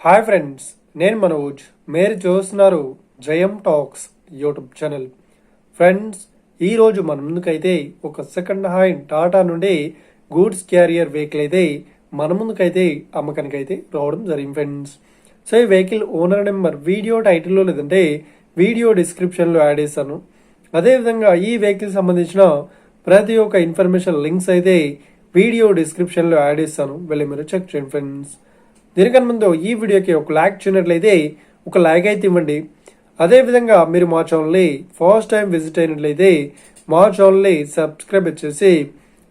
Hi friends, నేను మనోజ్. మీరు చూస్తున్నారు జయం టాక్స్ యూట్యూబ్ ఛానల్. ఫ్రెండ్స్, ఈరోజు మన ముందుకైతే ఒక సెకండ్ హ్యాండ్ టాటా నుండి గూడ్స్ క్యారియర్ వెహికల్ అయితే మన ముందుకైతే అమ్మకానికి అయితే రావడం జరిగింది ఫ్రెండ్స్. సో ఈ వెహికల్ ఓనర్ నెంబర్ వీడియో టైటిల్లో లేదంటే వీడియో డిస్క్రిప్షన్లో యాడ్ చేస్తాను. అదేవిధంగా ఈ వెహికల్ సంబంధించిన ప్రతి ఒక్క ఇన్ఫర్మేషన్ లింక్స్ అయితే వీడియో డిస్క్రిప్షన్లో యాడ్ చేస్తాను, వెళ్ళి మీరు చెక్ చేయండి ఫ్రెండ్స్. దీనికన్నా ముందు ఈ వీడియోకి ఒక లైక్ చేయనట్లయితే ఒక లైక్ అయితే ఇవ్వండి. అదేవిధంగా మీరు మా ఛానల్ని ఫస్ట్ టైం విజిట్ అయినట్లయితే మా ఛానల్ని సబ్స్క్రైబ్ చేసి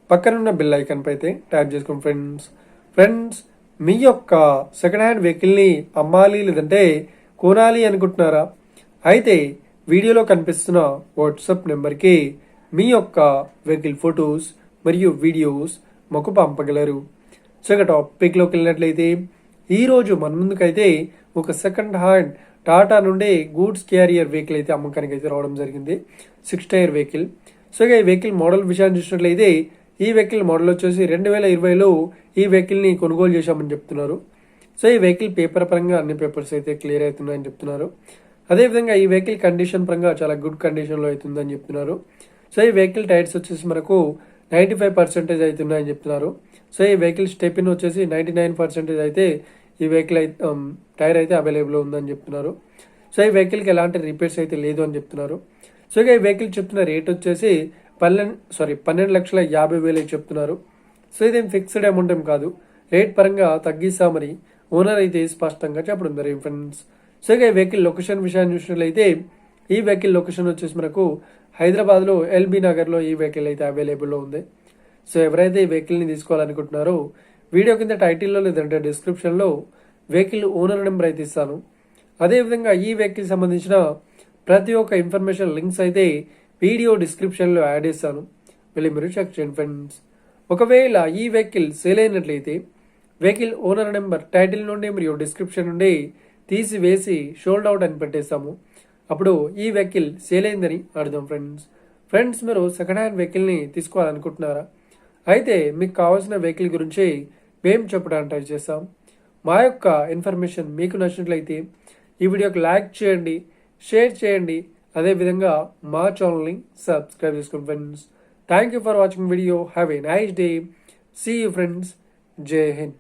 పక్కనున్న బెల్ ఐకాన్ పై అయితే ట్యాప్ చేసుకోండి ఫ్రెండ్స్. మీ యొక్క సెకండ్ హ్యాండ్ వెహికల్ని అమ్మాలి లేదంటే కొనాలి అనుకుంటున్నారా? అయితే వీడియోలో కనిపిస్తున్న వాట్సాప్ నెంబర్కి మీ యొక్క వెహికల్ ఫొటోస్ మరియు వీడియోస్ మాకు పంపగలరు. సో ఇక టాపిక్లోకి వెళ్ళినట్లయితే ఈరోజు మన ముందుకైతే ఒక సెకండ్ హ్యాండ్ టాటా నుండి గూడ్స్ క్యారియర్ వెహికల్ అయితే అమ్మకానికి అయితే రావడం జరిగింది. 6 టైర్ వెహికల్. సో ఇక ఈ వెహికల్ మోడల్ విషయాన్ని చూసినట్లయితే ఈ వెహికల్ మోడల్ వచ్చేసి 2020లో ఈ వెహికల్ని కొనుగోలు చేశామని చెప్తున్నారు. సో ఈ వెహికల్ పేపర్ పరంగా అన్ని పేపర్స్ అయితే క్లియర్ అవుతున్నాయని చెప్తున్నారు. అదేవిధంగా ఈ వెహికల్ కండిషన్ పరంగా చాలా గుడ్ కండిషన్లో అవుతుందని చెప్తున్నారు. సో ఈ వెహికల్ టైర్స్ వచ్చేసి మనకు 95% అవుతున్నాయని చెప్తున్నారు. సో ఈ వెహికల్ స్టెపిన్ వచ్చేసి 99% అయితే ఈ వెహికల్ టైర్ అయితే అవైలబుల్ ఉందని చెప్తున్నారు. సో ఈ వెహికల్కి ఎలాంటి రిపేర్స్ అయితే లేదు అని చెప్తున్నారు. సో ఇక ఈ వెహికల్ చెప్తున్న రేట్ వచ్చేసి 12,50,000 చెప్తున్నారు. సో ఇదేం ఫిక్స్డ్ అమౌంట్ ఏం కాదు, రేట్ పరంగా తగ్గిస్తామని ఓనర్ అయితే స్పష్టంగా చెప్పడం జరిగింది ఫ్రెండ్స్. సో ఇక ఈ వెహికల్ లొకేషన్ విషయాన్ని చూసినట్లయితే ఈ వెహికల్ లొకేషన్ వచ్చేసి మనకు హైదరాబాద్లో ఎల్బీ నగర్లో ఈ వెహికల్ అయితే అవైలబుల్లో ఉంది. సో ఎవరైతే ఈ వెహికల్ని తీసుకోవాలనుకుంటున్నారో వీడియో కింద టైటిల్లో లేదంటే డిస్క్రిప్షన్లో వెహికల్ ఓనర్ నెంబర్ అయితే ఇస్తాను. అదేవిధంగా ఈ వెహికల్ సంబంధించిన ప్రతి ఒక్క ఇన్ఫర్మేషన్ లింక్స్ అయితే వీడియో డిస్క్రిప్షన్లో యాడ్ చేస్తాను, వెళ్ళి మీరు చెక్ చేయండి ఫ్రెండ్స్. ఒకవేళ ఈ వెహికల్ సేల్ అయినట్లయితే వెహికల్ ఓనర్ నెంబర్ టైటిల్ నుండి మరియు డిస్క్రిప్షన్ నుండి తీసివేసి షోల్డ్ అవుట్ అని పెట్టేస్తాము. అప్పుడు ఈ వెహికల్ సేల్ అయిందని అర్థం ఫ్రెండ్స్. మీరు సెకండ్ హ్యాండ్ వెహికల్ని తీసుకోవాలనుకుంటున్నారా? అయితే మీకు కావాల్సిన వెహికల్ గురించి మేము చెప్పడానికి ట్రై చేస్తాం. మా యొక్క ఇన్ఫర్మేషన్ మీకు నచ్చినట్లయితే ఈ వీడియోకి లైక్ చేయండి, షేర్ చేయండి. అదేవిధంగా మా ఛానల్ని సబ్స్క్రైబ్ చేసుకోండి friends. Thank you for watching video. Have a nice day. See you friends. Jai Hind.